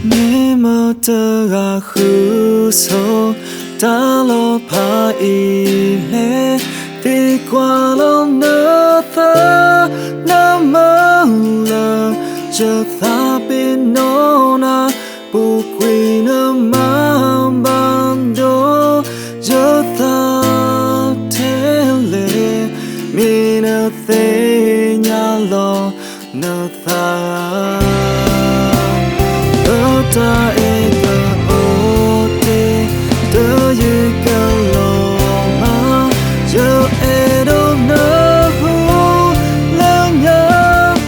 내 멋대가 후소 달로 파일래 빛과로 너다 나만라 저다 빛노나 보이는 마음반도 저다 텔레 미나테냐로 너다 ta eka ote de yeka lo ma yo edo na hu la nya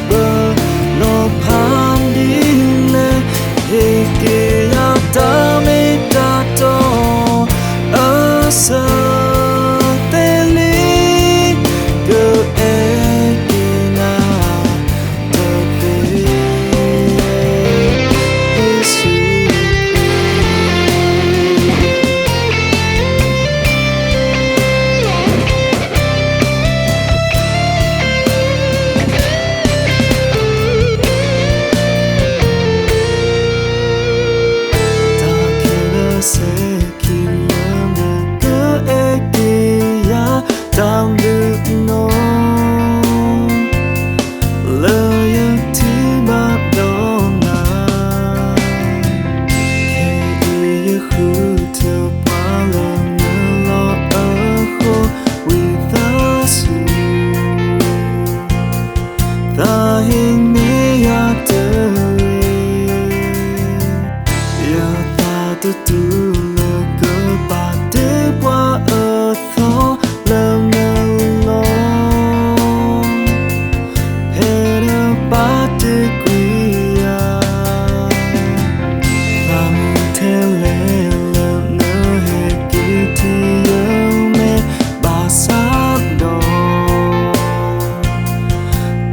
ba no pham di le eke ya ta me ta to asa te li go eke na to te Down the no loyalty mà đâu nào khi yêu khu theo qua lần nữa lo ở khô without you ta hình như ya tới ya ta tu tu là cơ ba để qua ở thọ love no long Hera bate kuya Vam tele love no hekiti me basa do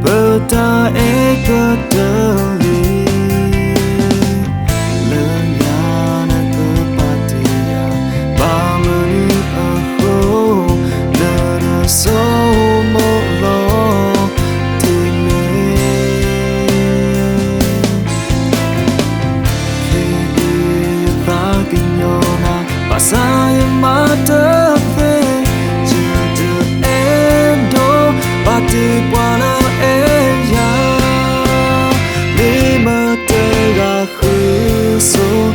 Bata eka dali so more long to me khi ta kinh nhona và sai mà trở về chưa được em đâu và đi qua là em ya vì mơ tê ga khứ số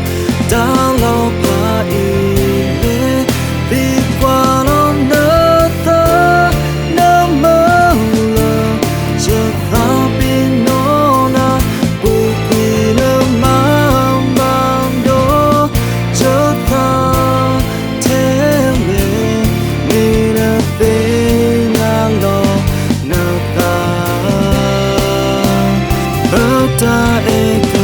đã lâu và yêu vì qua nó ta